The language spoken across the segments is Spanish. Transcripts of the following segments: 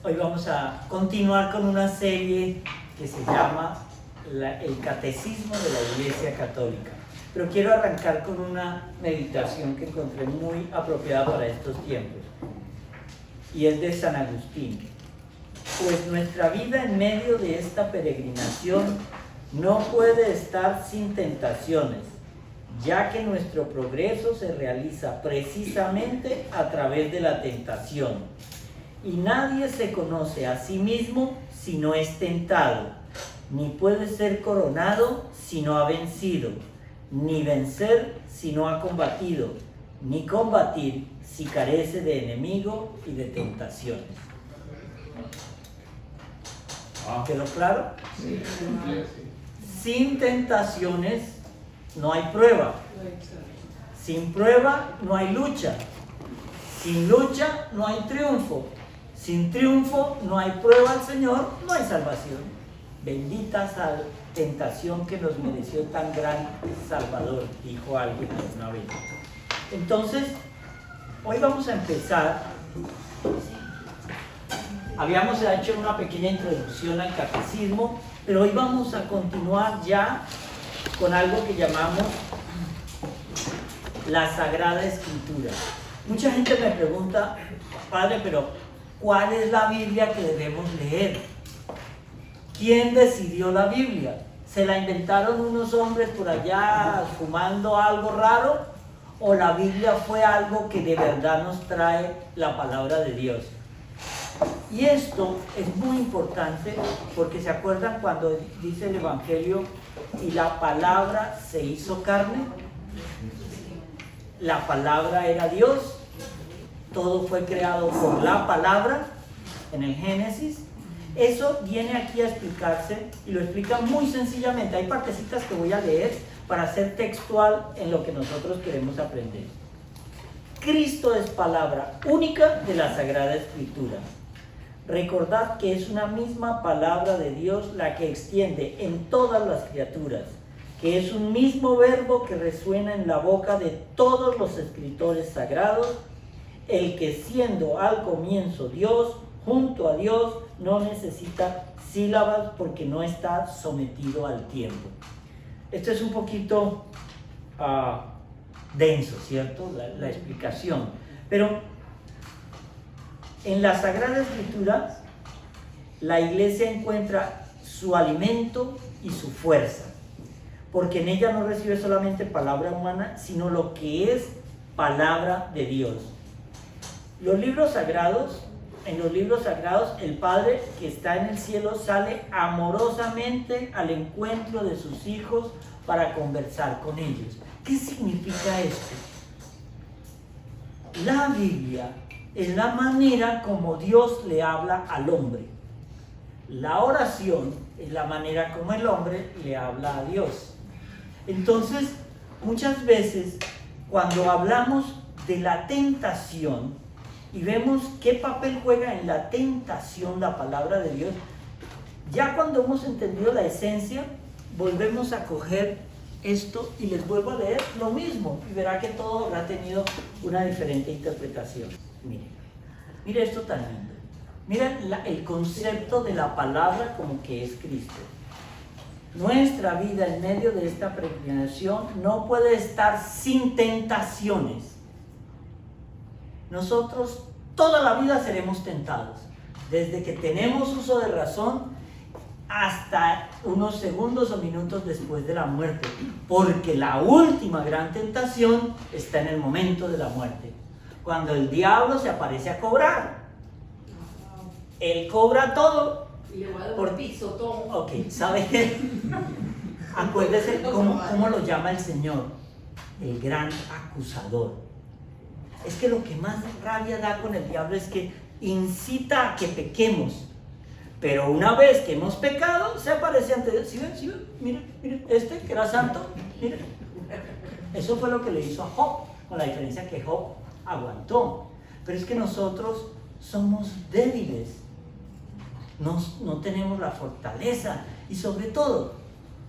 Hoy vamos a continuar con una serie que se llama El Catecismo de la Iglesia Católica. Pero quiero arrancar con una meditación que encontré muy apropiada para estos tiempos. Y es de San Agustín. Pues nuestra vida en medio de esta peregrinación no puede estar sin tentaciones, ya que nuestro progreso se realiza precisamente a través de la tentación. Y nadie se conoce a sí mismo si no es tentado, ni puede ser coronado si no ha vencido, ni vencer si no ha combatido, ni combatir si carece de enemigo y de tentaciones. ¿Quedó claro? Sí. Sin tentaciones no hay prueba. Sin prueba no hay lucha. Sin lucha no hay triunfo. Sin triunfo no hay prueba al Señor, no hay salvación. Bendita tentación que nos mereció tan gran Salvador, dijo alguien alguna vez. Entonces, hoy vamos a empezar. Habíamos hecho una pequeña introducción al catecismo, pero hoy vamos a continuar ya con algo que llamamos la Sagrada Escritura. Mucha gente me pregunta, padre, pero ¿cuál es la Biblia que debemos leer? ¿Quién decidió la Biblia? ¿Se la inventaron unos hombres por allá fumando algo raro? ¿O la Biblia fue algo que de verdad nos trae la palabra de Dios? Y esto es muy importante porque ¿se acuerdan cuando dice el Evangelio y la palabra se hizo carne? La palabra era Dios. Todo fue creado por la palabra en el Génesis. Eso viene aquí a explicarse y lo explica muy sencillamente. Hay partecitas que voy a leer para ser textual en lo que nosotros queremos aprender. Cristo es palabra única de la Sagrada Escritura. Recordad que es una misma palabra de Dios la que extiende en todas las criaturas, que es un mismo verbo que resuena en la boca de todos los escritores sagrados, el que siendo al comienzo Dios, junto a Dios, no necesita sílabas porque no está sometido al tiempo. Esto es un poquito denso, ¿cierto? La explicación. Pero en la Sagrada Escritura, la Iglesia encuentra su alimento y su fuerza, porque en ella no recibe solamente palabra humana, sino lo que es palabra de Dios. Los libros sagrados, en los libros sagrados, el Padre que está en el cielo sale amorosamente al encuentro de sus hijos para conversar con ellos. ¿Qué significa esto? La Biblia es la manera como Dios le habla al hombre. La oración es la manera como el hombre le habla a Dios. Entonces, muchas veces, cuando hablamos de la tentación, y vemos qué papel juega en la tentación la palabra de Dios, ya cuando hemos entendido la esencia, volvemos a coger esto y les vuelvo a leer lo mismo y verá que todo habrá tenido una diferente interpretación. Mire esto tan lindo. Miren el concepto de la palabra como que es Cristo. Nuestra vida en medio de esta peregrinación no puede estar sin tentaciones. Nosotros toda la vida seremos tentados, desde que tenemos uso de razón hasta unos segundos o minutos después de la muerte, porque la última gran tentación está en el momento de la muerte, cuando el diablo se aparece a cobrar. Él cobra todo. Y le va a dar por piso todo. Ok, ¿sabe qué? Acuérdese cómo lo llama el Señor, el gran acusador. Es que lo que más rabia da con el diablo es que incita a que pequemos. Pero una vez que hemos pecado, se aparece ante Dios. ¿Sí ven? ¿Sí ven? Miren, este que era santo, miren. Eso fue lo que le hizo a Job, con la diferencia que Job aguantó. Pero es que nosotros somos débiles. No tenemos la fortaleza. Y sobre todo,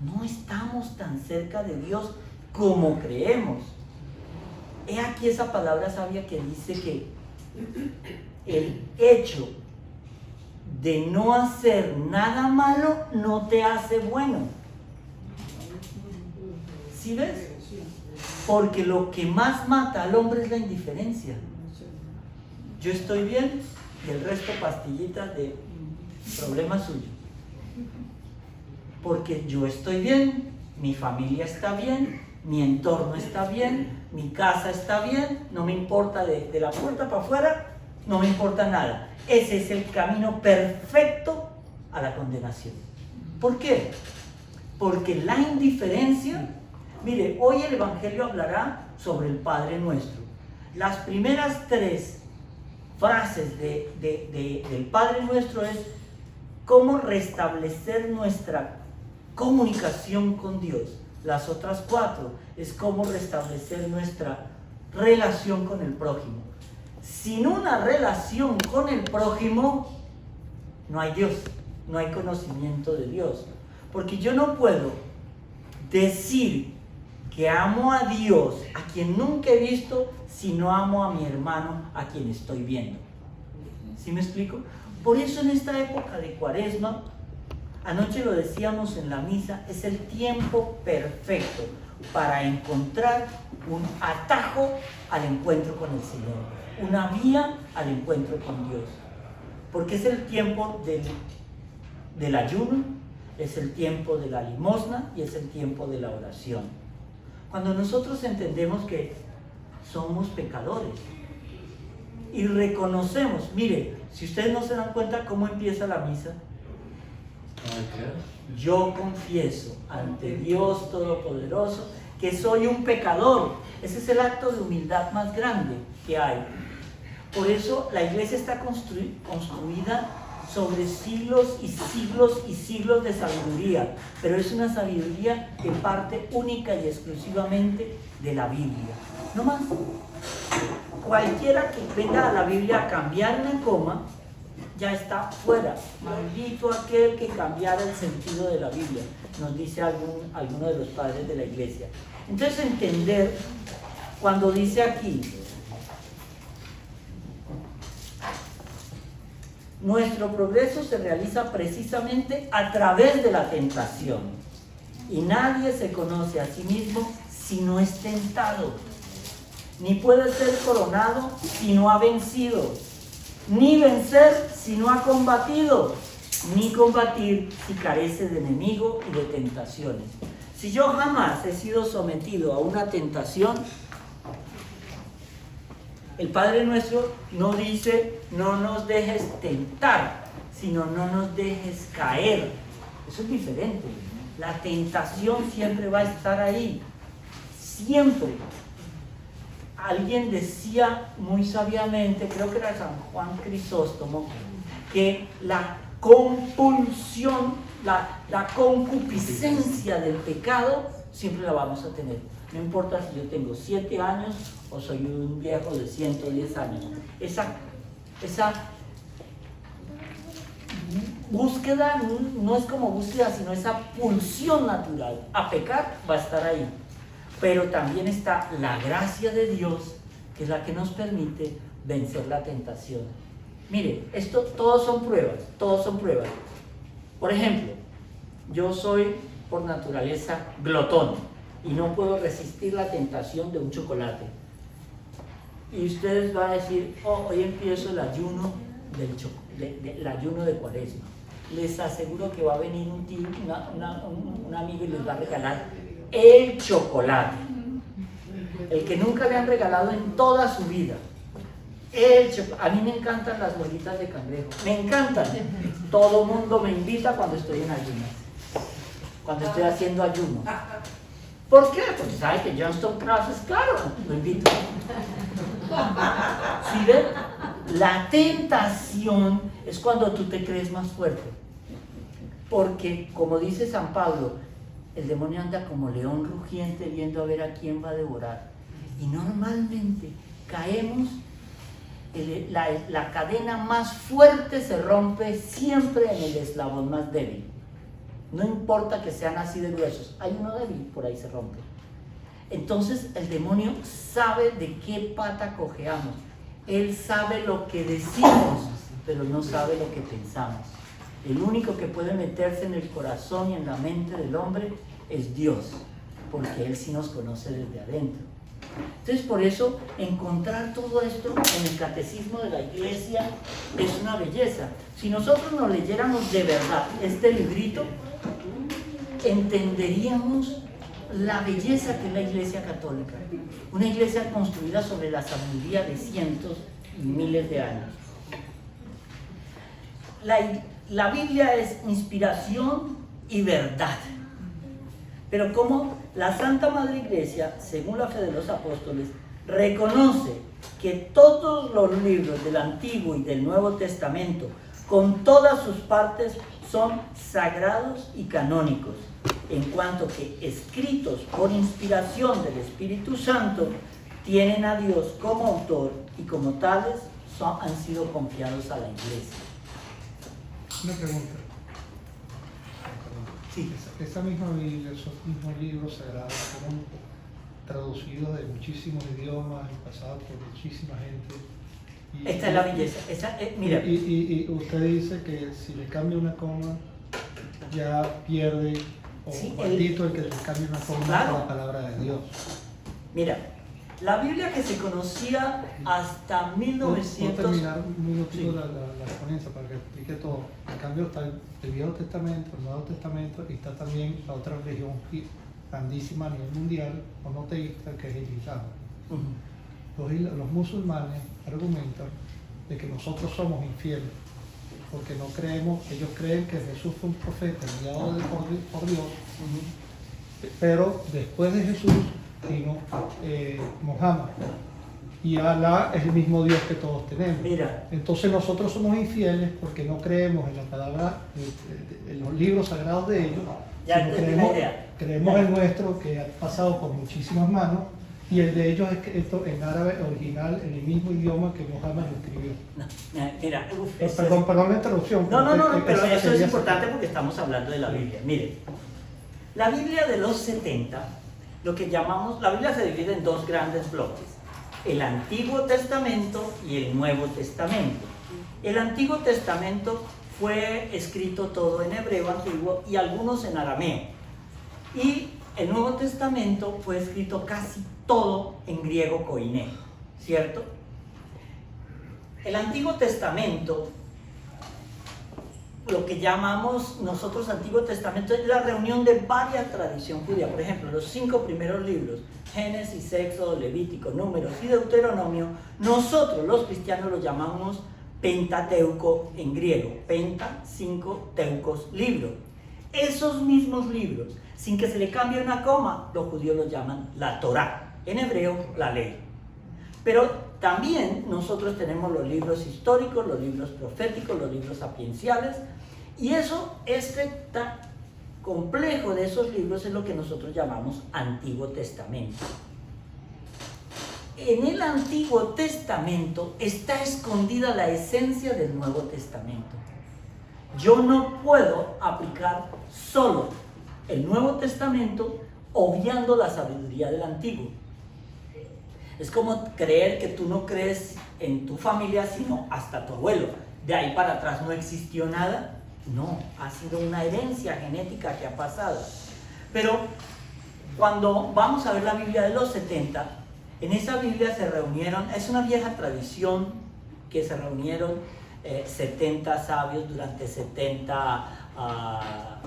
no estamos tan cerca de Dios como creemos. He aquí esa palabra sabia que dice que el hecho de no hacer nada malo no te hace bueno. ¿Sí ves? Porque lo que más mata al hombre es la indiferencia. Yo estoy bien y el resto pastillitas de problema suyo. Porque yo estoy bien, mi familia está bien, mi entorno está bien, mi casa está bien, no me importa de la puerta para afuera, no me importa nada. Ese es el camino perfecto a la condenación. ¿Por qué? Porque la indiferencia, mire, hoy el Evangelio hablará sobre el Padre Nuestro. Las primeras 3 frases del Padre Nuestro es cómo restablecer nuestra comunicación con Dios. Las otras 4 es cómo restablecer nuestra relación con el prójimo. Sin una relación con el prójimo, no hay Dios, no hay conocimiento de Dios. Porque yo no puedo decir que amo a Dios, a quien nunca he visto, si no amo a mi hermano, a quien estoy viendo. ¿Sí me explico? Por eso en esta época de Cuaresma, anoche lo decíamos en la misa, es el tiempo perfecto para encontrar un atajo al encuentro con el Señor, una vía al encuentro con Dios. Porque es el tiempo del ayuno, es el tiempo de la limosna y es el tiempo de la oración. Cuando nosotros entendemos que somos pecadores y reconocemos, mire, si ustedes no se dan cuenta cómo empieza la misa, yo confieso ante Dios Todopoderoso que soy un pecador. Ese es el acto de humildad más grande que hay. Por eso la iglesia está construida sobre siglos y siglos y siglos de sabiduría, pero es una sabiduría que parte única y exclusivamente de la Biblia. No más. Cualquiera que venga a la Biblia a cambiar una coma, ya está fuera. Maldito aquel que cambiara el sentido de la Biblia, nos dice alguno de los padres de la iglesia. Entonces entender, cuando dice aquí, nuestro progreso se realiza precisamente a través de la tentación. Y nadie se conoce a sí mismo si no es tentado. Ni puede ser coronado si no ha vencido. Ni vencer si no ha combatido. Ni combatir si carece de enemigo y de tentaciones. Si yo jamás he sido sometido a una tentación, el Padre Nuestro no dice, no nos dejes tentar, sino no nos dejes caer. Eso es diferente. La tentación siempre va a estar ahí. Siempre. Alguien decía muy sabiamente, creo que era San Juan Crisóstomo, que la compulsión, la concupiscencia del pecado, siempre la vamos a tener. No importa si yo tengo 7 años o soy un viejo de 110 años. Esa búsqueda no es como búsqueda, sino esa pulsión natural a pecar va a estar ahí. Pero también está la gracia de Dios, que es la que nos permite vencer la tentación. Mire, esto todos son pruebas. Por ejemplo, yo soy por naturaleza glotón y no puedo resistir la tentación de un chocolate. Y ustedes van a decir, hoy empiezo el ayuno el ayuno de Cuaresma. Les aseguro que va a venir un tío, un amigo y les va a regalar el chocolate. El que nunca le han regalado en toda su vida. A mí me encantan las bolitas de cangrejo. Me encantan. Todo mundo me invita cuando estoy en ayuno. Cuando estoy haciendo ayuno. ¿Por qué? Porque sabe que Johnston Krause es caro. Lo invito. ¿Sí ven? La tentación es cuando tú te crees más fuerte. Porque, como dice San Pablo, el demonio anda como león rugiente viendo a ver a quién va a devorar. Y normalmente caemos, la cadena más fuerte se rompe siempre en el eslabón más débil. No importa que sean así de gruesos, hay uno débil, por ahí se rompe. Entonces el demonio sabe de qué pata cojeamos. Él sabe lo que decimos pero no sabe lo que pensamos. El único que puede meterse en el corazón y en la mente del hombre es Dios, porque Él sí nos conoce desde adentro. Entonces, por eso, encontrar todo esto en el catecismo de la Iglesia es una belleza. Si nosotros nos leyéramos de verdad este librito, entenderíamos la belleza que es la Iglesia católica. Una iglesia construida sobre la sabiduría de cientos y miles de años. La Biblia es inspiración y verdad. Pero como la Santa Madre Iglesia, según la fe de los apóstoles, reconoce que todos los libros del Antiguo y del Nuevo Testamento, con todas sus partes, son sagrados y canónicos, en cuanto que escritos por inspiración del Espíritu Santo, tienen a Dios como autor y como tales han sido confiados a la Iglesia. Una pregunta. Sí. Esa misma Biblia, esos mismos libros sagrados fueron traducidos de muchísimos idiomas y pasados por muchísima gente. Esta es la belleza. Mira. Y usted dice que si le cambia una coma, ya pierde, o Sí, maldito el que le cambie una coma, claro, a la palabra de Dios. Mira, la Biblia que se conocía hasta 1900... ¿Puedo terminar un minutito Sí. la ponencia para que explique todo? En cambio está el Viejo Testamento, el Nuevo Testamento, y está también la otra religión grandísima a nivel mundial, monoteísta, que es el Islam. Los musulmanes argumentan de que nosotros somos infieles, porque no creemos, ellos creen que Jesús fue un profeta enviado por Dios, pero después de Jesús vino Mohammed, y Alá es el mismo Dios que todos tenemos. Mira. Entonces nosotros somos infieles porque no creemos en la palabra, en los libros sagrados de ellos, Ya sino idea. creemos en nuestro, que ha pasado por muchísimas manos, y el de ellos es escrito en árabe original, en el mismo idioma que Mohammed lo escribió. No, mira, Perdón la interrupción. No, pero eso es sería- importante porque estamos hablando de la Biblia. Mire, la Biblia de los 70, lo que llamamos, la Biblia se divide en dos grandes bloques: el Antiguo Testamento y el Nuevo Testamento. El Antiguo Testamento fue escrito todo en hebreo antiguo y algunos en arameo. Y el Nuevo Testamento fue escrito casi todo en griego koiné, ¿cierto? El Antiguo Testamento, lo que llamamos nosotros Antiguo Testamento, es la reunión de varias tradiciones judías. Por ejemplo, los 5 primeros libros, Génesis, Éxodo, Levítico, Números y Deuteronomio, nosotros los cristianos los llamamos Pentateuco en griego, Penta, 5 teucos, libro. Esos mismos libros, sin que se le cambie una coma, los judíos los llaman la Torá, en hebreo la ley. Pero también nosotros tenemos los libros históricos, los libros proféticos, los libros sapienciales, y eso, tan complejo de esos libros es lo que nosotros llamamos Antiguo Testamento. En el Antiguo Testamento está escondida la esencia del Nuevo Testamento. Yo no puedo aplicar solo el Nuevo Testamento obviando la sabiduría del Antiguo. Es como creer que tú no crees en tu familia, sino hasta tu abuelo. De ahí para atrás no existió nada. No, ha sido una herencia genética que ha pasado. Pero cuando vamos a ver la Biblia de los 70, en esa Biblia se reunieron, es una vieja tradición que se reunieron 70 sabios durante 70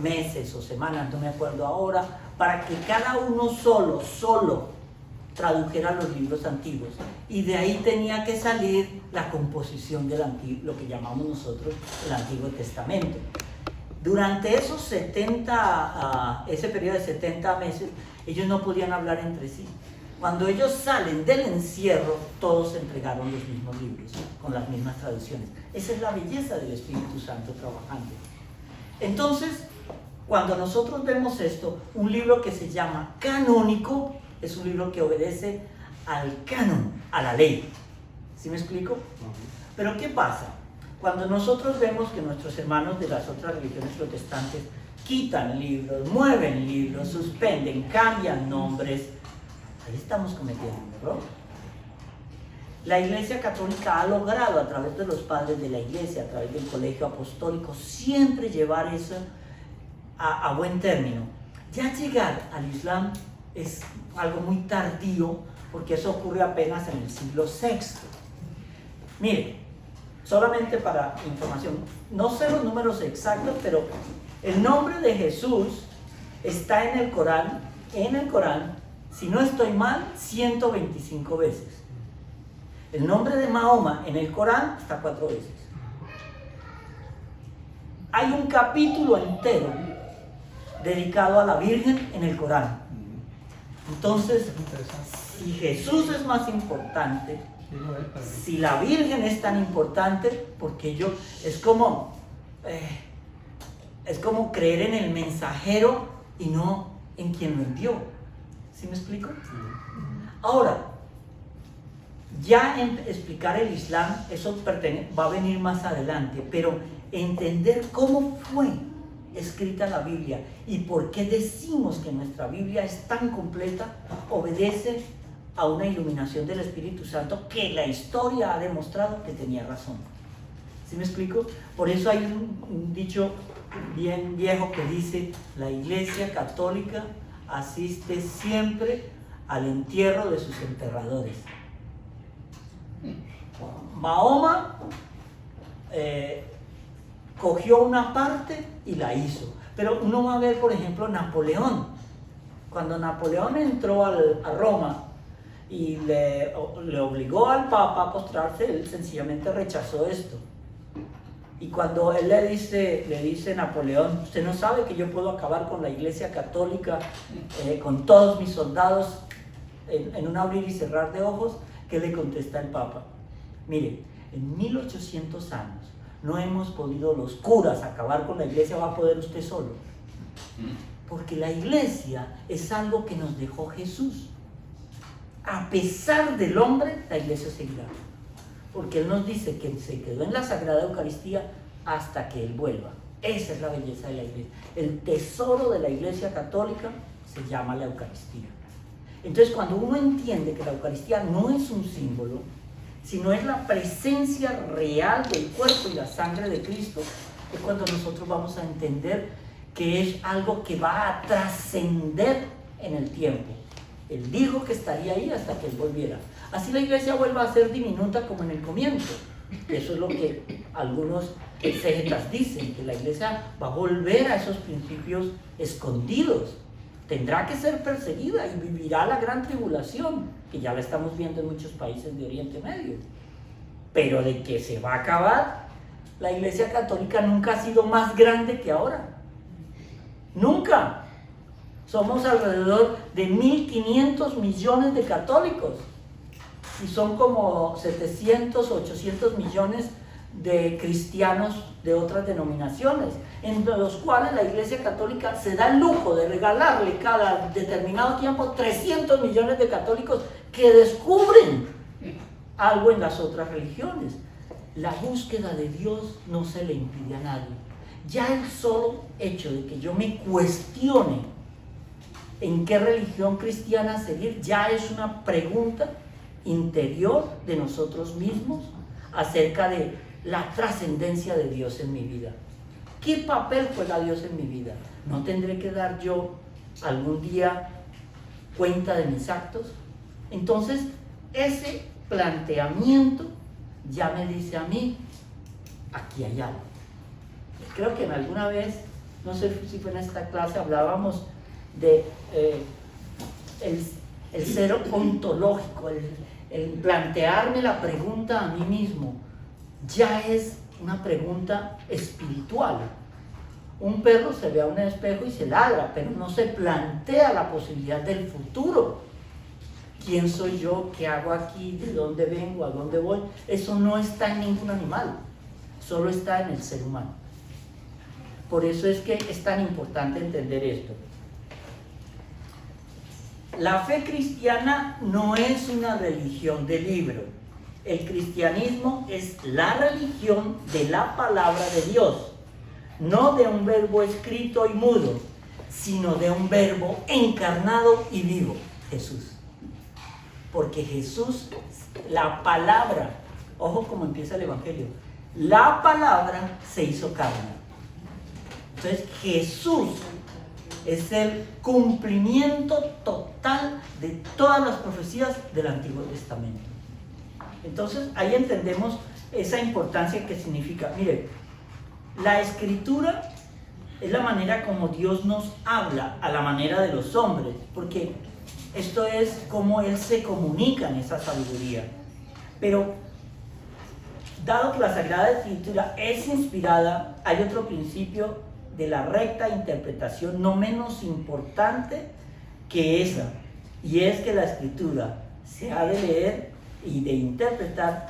meses o semanas, no me acuerdo ahora, para que cada uno solo tradujera los libros antiguos, y de ahí tenía que salir la composición del lo que llamamos nosotros el Antiguo Testamento. Durante esos 70, ese periodo de 70 meses, ellos no podían hablar entre sí. Cuando ellos salen del encierro, todos entregaron los mismos libros, con las mismas traducciones. Esa es la belleza del Espíritu Santo trabajando. Entonces, cuando nosotros vemos esto, un libro que se llama canónico, es un libro que obedece al canon, a la ley. ¿Sí me explico? Pero ¿qué pasa? Cuando nosotros vemos que nuestros hermanos de las otras religiones protestantes quitan libros, mueven libros, suspenden, cambian nombres, ahí estamos cometiendo un error. La Iglesia Católica ha logrado a través de los padres de la Iglesia, a través del colegio apostólico, siempre llevar eso a buen término. Ya llegar al Islam es algo muy tardío, porque eso ocurre apenas en el siglo VI. Mire, solamente para información, no sé los números exactos, pero el nombre de Jesús está en el Corán, si no estoy mal, 125 veces. El nombre de Mahoma en el Corán está 4 veces. Hay un capítulo entero dedicado a la Virgen en el Corán. Entonces, si Jesús es más importante, si la Virgen es tan importante, porque es como creer en el mensajero y no en quien lo envió. ¿Sí me explico? Ahora, ya en explicar el Islam, eso va a venir más adelante, pero entender cómo fue escrita la Biblia y por qué decimos que nuestra Biblia es tan completa, obedece a una iluminación del Espíritu Santo que la historia ha demostrado que tenía razón. ¿Sí me explico? Por eso hay un dicho bien viejo que dice: la Iglesia Católica asiste siempre al entierro de sus enterradores. Mahoma cogió una parte y la hizo, pero uno va a ver, por ejemplo, Napoleón. Cuando Napoleón entró a Roma y le obligó al Papa a postrarse, él sencillamente rechazó esto. Y cuando él le dice Napoleón: usted no sabe que yo puedo acabar con la Iglesia Católica, con todos mis soldados, en un abrir y cerrar de ojos, ¿qué le contesta el Papa? Mire, en 1800 años no hemos podido los curas acabar con la Iglesia, ¿va a poder usted solo? Porque la Iglesia es algo que nos dejó Jesús. A pesar del hombre, la Iglesia seguirá. Porque Él nos dice que se quedó en la Sagrada Eucaristía hasta que Él vuelva. Esa es la belleza de la Iglesia. El tesoro de la Iglesia Católica se llama la Eucaristía. Entonces, cuando uno entiende que la Eucaristía no es un símbolo, sino es la presencia real del cuerpo y la sangre de Cristo, es cuando nosotros vamos a entender que es algo que va a trascender en el tiempo. Él dijo que estaría ahí hasta que Él volviera. Así la Iglesia vuelva a ser diminuta como en el comienzo. Eso es lo que algunos exégetas dicen, que la Iglesia va a volver a esos principios escondidos. Tendrá que ser perseguida y vivirá la gran tribulación, que ya la estamos viendo en muchos países de Oriente Medio. Pero de que se va a acabar, la Iglesia Católica nunca ha sido más grande que ahora. Nunca. Somos alrededor de 1.500 millones de católicos y son como 700, 800 millones de cristianos de otras denominaciones, en los cuales la Iglesia Católica se da el lujo de regalarle cada determinado tiempo 300 millones de católicos que descubren algo en las otras religiones. La búsqueda de Dios no se le impide a nadie. Ya el solo hecho de que yo me cuestione en qué religión cristiana seguir, ya es una pregunta interior de nosotros mismos acerca de la trascendencia de Dios en mi vida. ¿Qué papel juega Dios en mi vida? ¿No tendré que dar yo algún día cuenta de mis actos? Entonces, ese planteamiento ya me dice a mí, aquí hay algo. Creo que en alguna vez, no sé si fue en esta clase, hablábamos de el ser ontológico, el plantearme la pregunta a mí mismo, ya es una pregunta espiritual. Un perro se ve a un espejo y se ladra, pero no se plantea la posibilidad del futuro. ¿Quién soy yo? ¿Qué hago aquí? ¿De dónde vengo? ¿A dónde voy? Eso no está en ningún animal, solo está en el ser humano. Por eso es que es tan importante entender esto. La fe cristiana no es una religión de libro. El cristianismo es la religión de la palabra de Dios, no de un verbo escrito y mudo, sino de un verbo encarnado y vivo, Jesús. porque Jesús, la palabra, ojo cómo empieza el Evangelio, la palabra se hizo carne. Entonces Jesús es el cumplimiento total de todas las profecías del Antiguo Testamento. Entonces ahí entendemos esa importancia que significa. Mire, la Escritura es la manera como Dios nos habla a la manera de los hombres, porque esto es como Él se comunica en esa sabiduría. Pero dado que la Sagrada Escritura es inspirada, hay otro principio de la recta interpretación no menos importante que esa, y es que la Escritura se ha de leer y de interpretar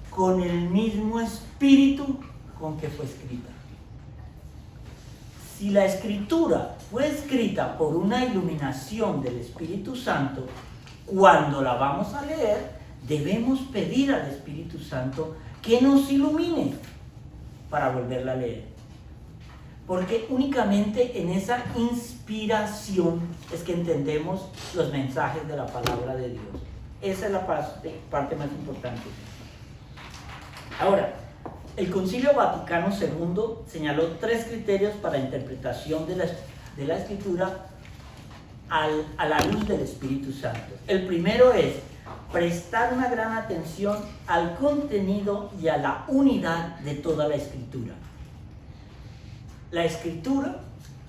con el mismo espíritu con que fue escrita. Si la Escritura fue escrita por una iluminación del Espíritu Santo, cuando la vamos a leer, debemos pedir al Espíritu Santo que nos ilumine para volverla a leer. Porque únicamente en esa inspiración es que entendemos los mensajes de la palabra de Dios. Esa es la parte más importante. Ahora, el Concilio Vaticano II señaló 3 criterios para la interpretación de la Escritura a la luz del Espíritu Santo. El primero es prestar una gran atención al contenido y a la unidad de toda la Escritura. La Escritura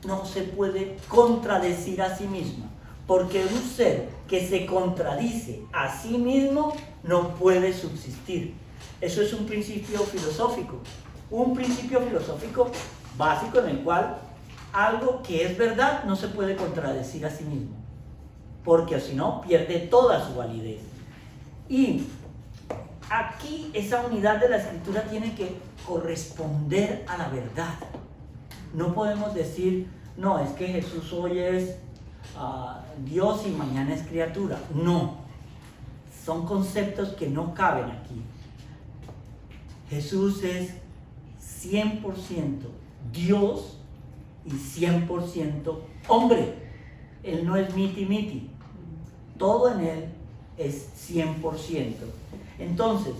no se puede contradecir a sí misma, porque un ser que se contradice a sí mismo no puede subsistir. Eso es un principio filosófico básico en el cual algo que es verdad no se puede contradecir a sí mismo, porque si no pierde toda su validez. Y aquí esa unidad de la Escritura tiene que corresponder a la verdad. No podemos decir, no, es que Jesús hoy es Dios y mañana es criatura. No, son conceptos que no caben aquí. Jesús es 100% Dios y 100% hombre. Él no es miti-miti. Todo en Él es 100%. Entonces,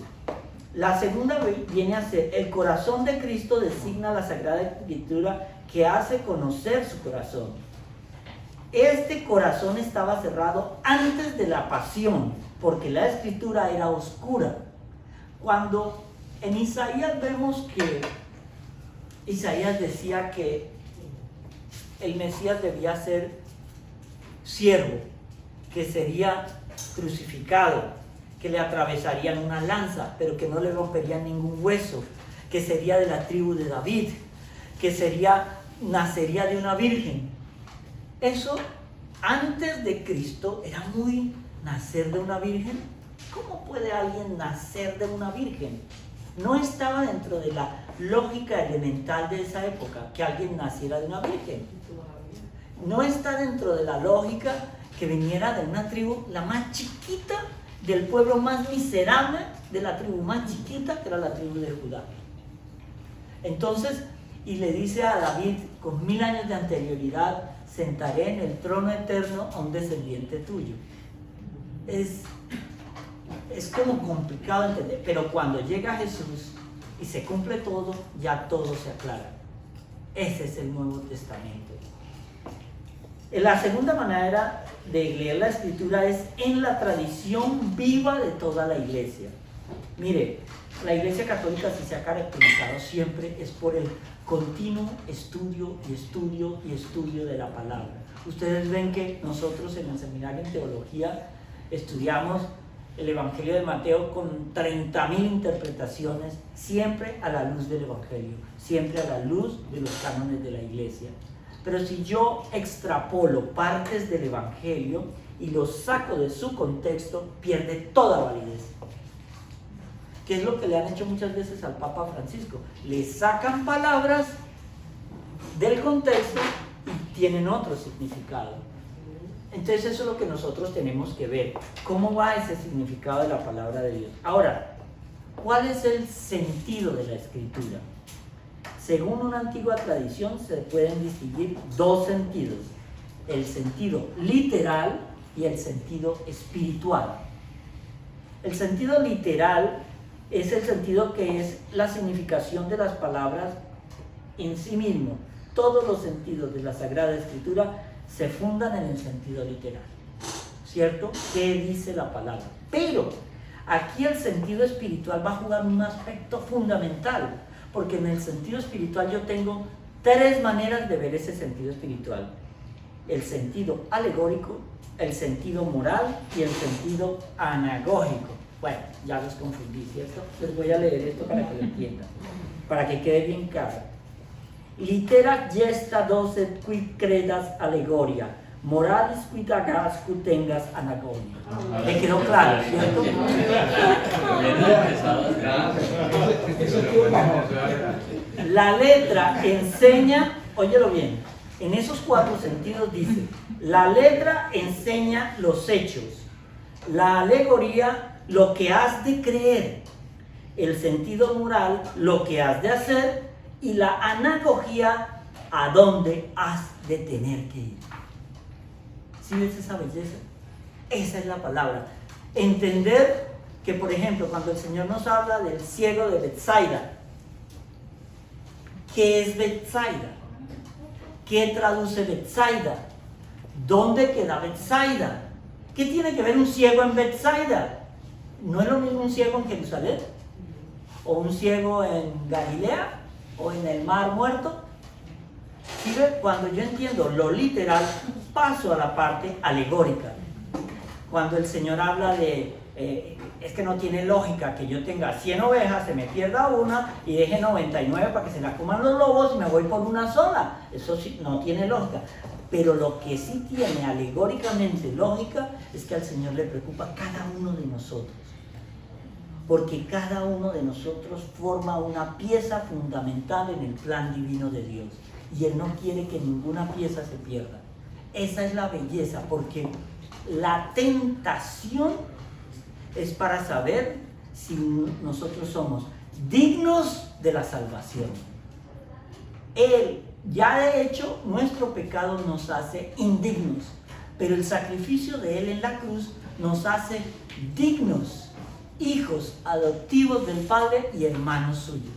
la segunda viene a ser, el corazón de Cristo designa la Sagrada Escritura que hace conocer su corazón. Este corazón estaba cerrado antes de la pasión, porque la Escritura era oscura. Cuando en Isaías vemos que Isaías decía que el Mesías debía ser siervo, que sería crucificado, que le atravesarían una lanza, pero que no le romperían ningún hueso, que sería de la tribu de David, que nacería de una virgen. Eso antes de Cristo era muy nacer de una virgen. ¿Cómo puede alguien nacer de una virgen? No estaba dentro de la lógica elemental de esa época que alguien naciera de una virgen. No está dentro de la lógica que viniera de una tribu, la más chiquita, del pueblo más miserable, de la tribu más chiquita, que era la tribu de Judá. Entonces, y le dice a David, con 1000 años de anterioridad, sentaré en el trono eterno a un descendiente tuyo. Es como complicado entender, pero cuando llega Jesús y se cumple todo, ya todo se aclara. Ese es el Nuevo Testamento. La segunda manera de leer la Escritura es en la tradición viva de toda la Iglesia. Mire, la Iglesia Católica, si se ha caracterizado siempre, es por el continuo estudio y estudio y estudio de la palabra. Ustedes ven que nosotros en el seminario en teología estudiamos el Evangelio de Mateo con 30.000 interpretaciones, siempre a la luz del Evangelio, siempre a la luz de los cánones de la Iglesia. Pero si yo extrapolo partes del Evangelio y los saco de su contexto, pierde toda validez. ¿Qué es lo que le han hecho muchas veces al Papa Francisco? Le sacan palabras del contexto y tienen otro significado. Entonces eso es lo que nosotros tenemos que ver. ¿Cómo va ese significado de la palabra de Dios? Ahora, ¿cuál es el sentido de la Escritura? Según una antigua tradición se pueden distinguir 2 sentidos: el sentido literal y el sentido espiritual. El sentido literal es el sentido que es la significación de las palabras en sí mismo. Todos los sentidos de la Sagrada Escritura se fundan en el sentido literal, ¿cierto? ¿Qué dice la palabra? Pero aquí el sentido espiritual va a jugar un aspecto fundamental, porque en el sentido espiritual yo tengo tres maneras de ver ese sentido espiritual: el sentido alegórico, el sentido moral y el sentido anagógico. Bueno, ya los confundí, ¿cierto? Les voy a leer esto para que lo entiendan, para que quede bien claro. Litera gesta docet quid credas allegoria, moralis quid agas quid tengas anagogia. ¿Me quedó claro, cierto? La letra enseña, óyelo bien, en esos cuatro sentidos dice: la letra enseña los hechos, la alegoría lo que has de creer, el sentido moral lo que has de hacer, y la anagogía a dónde has de tener que ir. ¿Sí ves esa belleza? Esa es la palabra. Entender que, por ejemplo, cuando el Señor nos habla del ciego de Betsaida, ¿qué es Betsaida? ¿Qué traduce Betsaida? ¿Dónde queda Betsaida? ¿Qué tiene que ver un ciego en Betsaida? ¿No es lo mismo un ciego en Jerusalén? ¿O un ciego en Galilea? ¿O en el Mar Muerto? ¿Sí ve? Cuando yo entiendo lo literal, paso a la parte alegórica. Cuando el Señor habla de, es que no tiene lógica que yo tenga 100 ovejas, se me pierda una y deje 99 para que se la coman los lobos y me voy por una sola. Eso sí, no tiene lógica. Pero lo que sí tiene alegóricamente lógica es que al Señor le preocupa cada uno de nosotros. Porque cada uno de nosotros forma una pieza fundamental en el plan divino de Dios. Y Él no quiere que ninguna pieza se pierda. Esa es la belleza, porque la tentación es para saber si nosotros somos dignos de la salvación. Él, ya de hecho, nuestro pecado nos hace indignos, pero el sacrificio de Él en la cruz nos hace dignos, hijos adoptivos del Padre y hermanos suyos.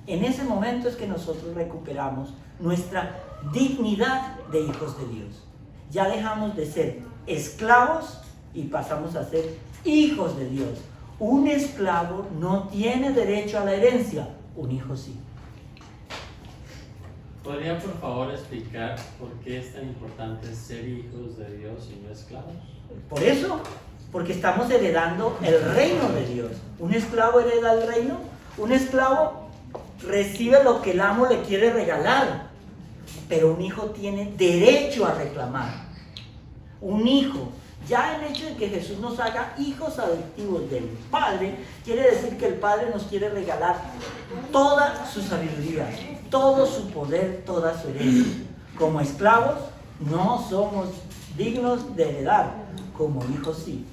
En ese momento es que nosotros recuperamos nuestra dignidad de hijos de Dios. Ya dejamos de ser esclavos y pasamos a ser hijos de Dios. Un esclavo no tiene derecho a la herencia, un hijo sí. ¿Podría por favor explicar por qué es tan importante ser hijos de Dios y no esclavos? Por eso, porque estamos heredando el reino de Dios. ¿Un esclavo hereda el reino? Un esclavo recibe lo que el amo le quiere regalar, pero un hijo tiene derecho a reclamar. Un hijo, ya el hecho de que Jesús nos haga hijos adoptivos del Padre, quiere decir que el Padre nos quiere regalar toda su sabiduría, todo su poder, toda su herencia. Como esclavos no somos dignos de heredar, como hijos sí.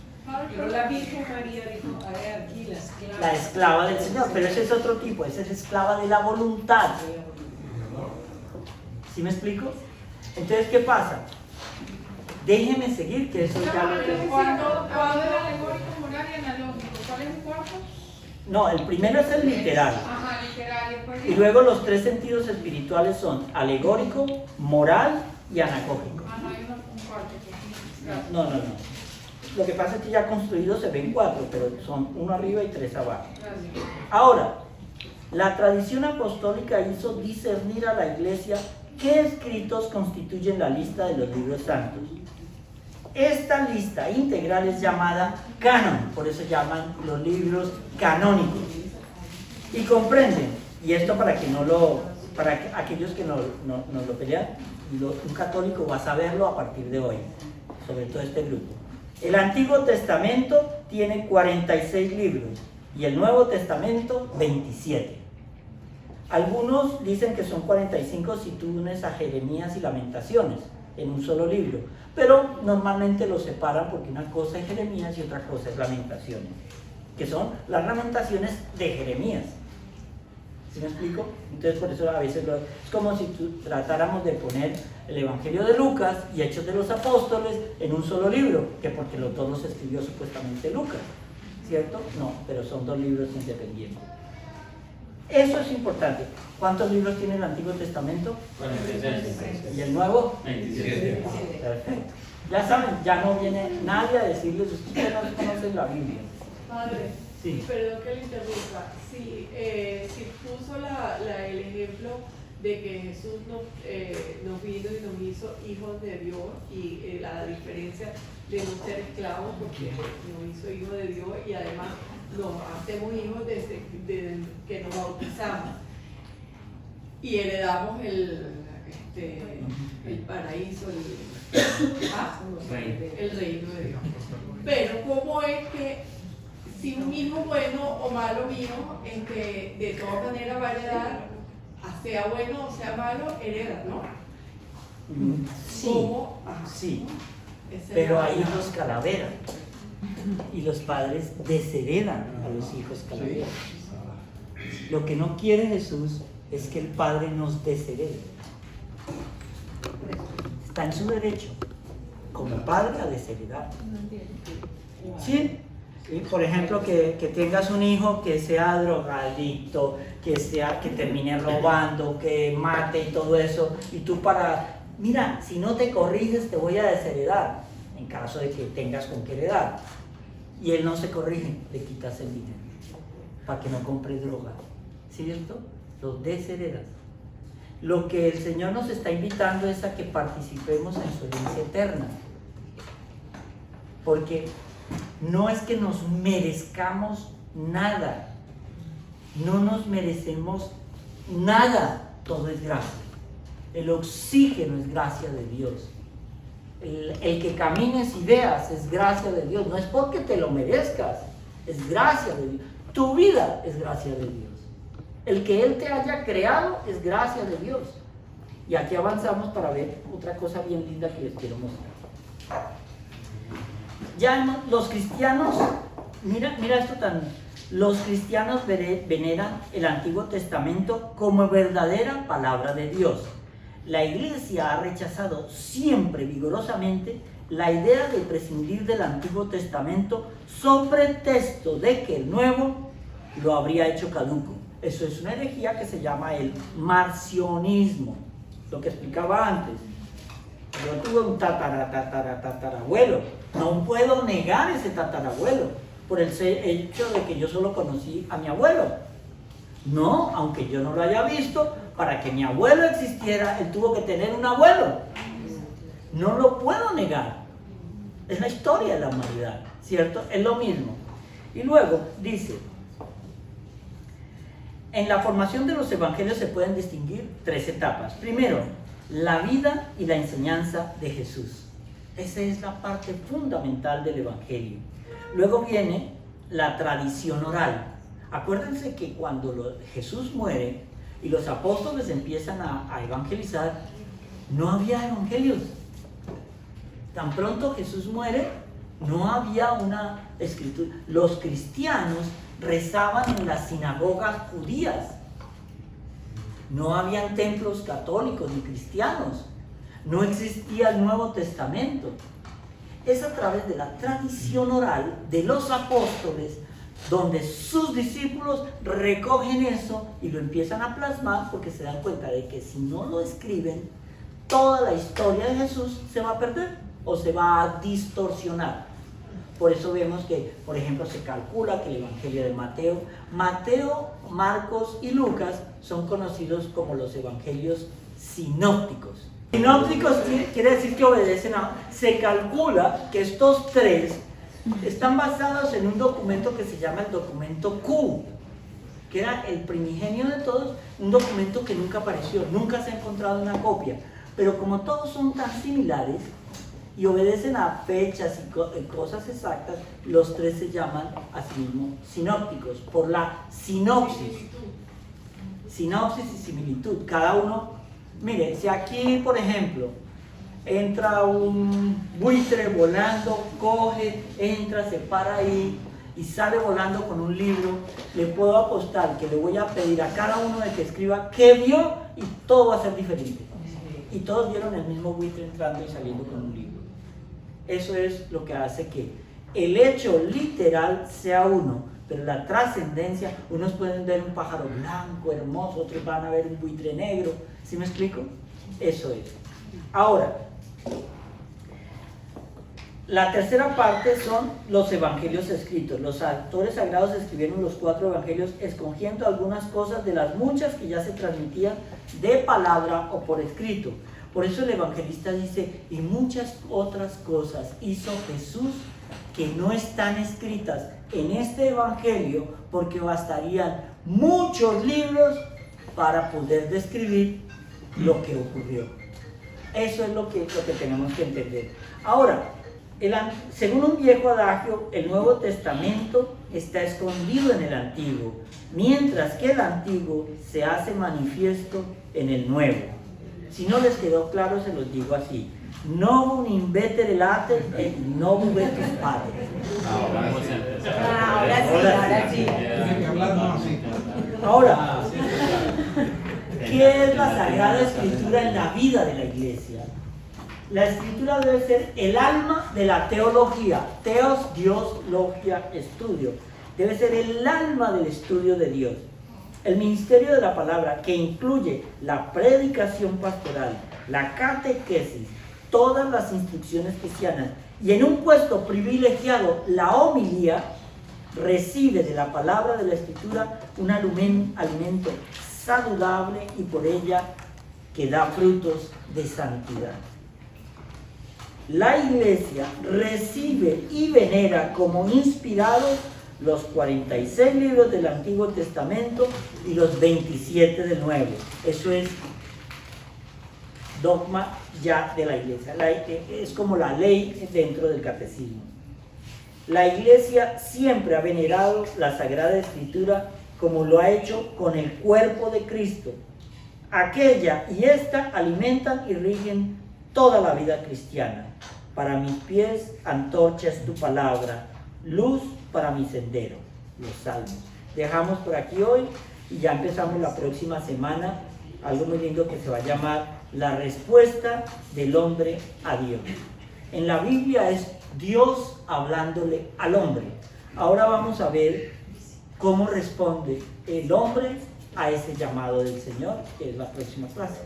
Pero la Virgen María dijo, aquí la esclava del Señor, pero ese es otro tipo, esa es esclava de la voluntad. ¿Sí me explico? Entonces, ¿qué pasa? Déjeme seguir, que eso ya lo tengo. ¿Cuándo el alegórico, moral y analógico? ¿Cuál es el cuarto? No, el primero es el literal. Ajá, literal. Y luego los tres sentidos espirituales son alegórico, moral y anagógico. Ah, no hay un cuarto. No. Lo que pasa es que ya construidos se ven 4, pero son 1 arriba y 3 abajo. Gracias. Ahora, la tradición apostólica hizo discernir a la Iglesia qué escritos constituyen la lista de los libros santos. Esta lista integral es llamada canon, por eso llaman los libros canónicos. Y comprenden, y esto para aquellos que no lo pelean, un católico va a saberlo a partir de hoy, sobre todo este grupo. El Antiguo Testamento tiene 46 libros y el Nuevo Testamento 27. Algunos dicen que son 45 si tú unes a Jeremías y Lamentaciones en un solo libro, pero normalmente los separan porque una cosa es Jeremías y otra cosa es Lamentaciones, que son las Lamentaciones de Jeremías. ¿Sí me explico? Entonces por eso a veces es como si tratáramos de poner el Evangelio de Lucas y Hechos de los Apóstoles en un solo libro, que porque todos los escribió supuestamente Lucas. ¿cierto? No, pero son dos libros independientes. Eso es importante. ¿Cuántos libros tiene el Antiguo Testamento? 46. ¿Y el Nuevo? 27. Perfecto. Ya saben, ya no viene nadie a decirles, ustedes no conocen la Biblia. Padre, Sí. perdón que le interrumpa. Si puso el ejemplo de que Jesús nos vino y nos hizo hijos de Dios y la diferencia de no ser esclavos porque nos hizo hijos de Dios y además nos hacemos hijos desde que nos bautizamos y heredamos el paraíso, el reino de Dios. Pero ¿cómo es que si un hijo bueno o malo mío, de todas maneras va a heredar, sea bueno o sea malo, hereda, ¿no? Sí, ¿Cómo? sí, Esa es pero la- hay hijos calavera y los padres desheredan a los hijos calavera. Lo que no quiere Jesús es que el padre nos desherede. Está en su derecho como padre a desheredar. ¿Sí? ¿Sí? Por ejemplo, que tengas un hijo que sea drogadicto, que termine robando, que mate y todo eso, y tú mira, si no te corriges te voy a desheredar, en caso de que tengas con qué heredar. Y él no se corrige, le quitas el dinero, para que no compre droga. ¿Cierto? Los desheredas. Lo que el Señor nos está invitando es a que participemos en su herencia eterna. Porque no es que nos merezcamos nada, no nos merecemos nada, todo es gracia. El oxígeno es gracia de Dios. El que camines y veas es gracia de Dios, no es porque te lo merezcas, es gracia de Dios. Tu vida es gracia de Dios. El que Él te haya creado es gracia de Dios. Y aquí avanzamos para ver otra cosa bien linda que les quiero mostrar. Ya los cristianos, mira esto los cristianos veneran el Antiguo Testamento como verdadera palabra de Dios. La Iglesia ha rechazado siempre vigorosamente la idea de prescindir del Antiguo Testamento sobre pretexto de que el Nuevo lo habría hecho caduco. Eso es una herejía que se llama el marcionismo, lo que explicaba antes. Yo tuve un tatarabuelo, no puedo negar ese tatarabuelo por el hecho de que yo solo conocí a mi abuelo. No, aunque yo no lo haya visto, para que mi abuelo existiera, él tuvo que tener un abuelo. No lo puedo negar. Es la historia de la humanidad, ¿cierto? Es lo mismo. Y luego dice, en la formación de los evangelios se pueden distinguir tres etapas. Primero, la vida y la enseñanza de Jesús. Esa es la parte fundamental del evangelio. Luego viene la tradición oral. Acuérdense que cuando Jesús muere y los apóstoles empiezan a evangelizar, no había evangelios. Tan pronto Jesús muere, no había una escritura. Los cristianos rezaban en las sinagogas judías. No habían templos católicos ni cristianos. No existía el Nuevo Testamento. Es a través de la tradición oral de los apóstoles donde sus discípulos recogen eso y lo empiezan a plasmar, porque se dan cuenta de que si no lo escriben, toda la historia de Jesús se va a perder o se va a distorsionar. Por eso vemos que, por ejemplo, se calcula que el Evangelio de Mateo, Marcos y Lucas son conocidos como los evangelios sinópticos. Sinópticos quiere decir que obedecen se calcula que estos tres están basados en un documento que se llama el documento Q, que era el primigenio de todos, un documento que nunca apareció, nunca se ha encontrado una copia, pero como todos son tan similares y obedecen a fechas y cosas exactas, los tres se llaman a sí mismos sinópticos, por la sinopsis. Sinopsis y similitud, cada uno, mire, si aquí, por ejemplo, entra un buitre volando, coge, entra, se para ahí y sale volando con un libro, le puedo apostar que le voy a pedir a cada uno de que escriba qué vio y todo va a ser diferente. Y todos vieron el mismo buitre entrando y saliendo con un libro. Eso es lo que hace que el hecho literal sea uno, pero la trascendencia, unos pueden ver un pájaro blanco, hermoso, otros van a ver un buitre negro. ¿Sí me explico? Eso es. Ahora, la tercera parte son los evangelios escritos. Los autores sagrados escribieron los 4 evangelios escogiendo algunas cosas de las muchas que ya se transmitían de palabra o por escrito. Por eso el evangelista dice, y muchas otras cosas hizo Jesús que no están escritas en este evangelio, porque bastarían muchos libros para poder describir lo que ocurrió. Eso es lo que tenemos que entender. Ahora, según un viejo adagio, el Nuevo Testamento está escondido en el Antiguo, mientras que el Antiguo se hace manifiesto en el Nuevo. Si no les quedó claro, se los digo así: novum invetere later et novum vetus pater. Ahora sí. Ahora, ¿qué es la Sagrada Escritura en la vida de la Iglesia? La Escritura debe ser el alma de la teología. Teos, Dios, logia, estudio. Debe ser el alma del estudio de Dios. El ministerio de la palabra, que incluye la predicación pastoral, la catequesis, todas las instrucciones cristianas y en un puesto privilegiado la homilía, recibe de la palabra de la Escritura un alimento saludable y por ella que da frutos de santidad. La Iglesia recibe y venera como inspirados los 46 libros del Antiguo Testamento y los 27 del Nuevo. Eso es dogma ya de la Iglesia. Es como la ley dentro del catecismo. La Iglesia siempre ha venerado la Sagrada Escritura como lo ha hecho con el cuerpo de Cristo. Aquella y esta alimentan y rigen toda la vida cristiana. Para mis pies, antorcha es tu palabra, luz para mi sendero. Los salmos. Dejamos por aquí hoy y ya empezamos la próxima semana algo muy lindo que se va a llamar la respuesta del hombre a Dios. En la Biblia es Dios hablándole al hombre. Ahora vamos a ver cómo responde el hombre a ese llamado del Señor, que es la próxima clase.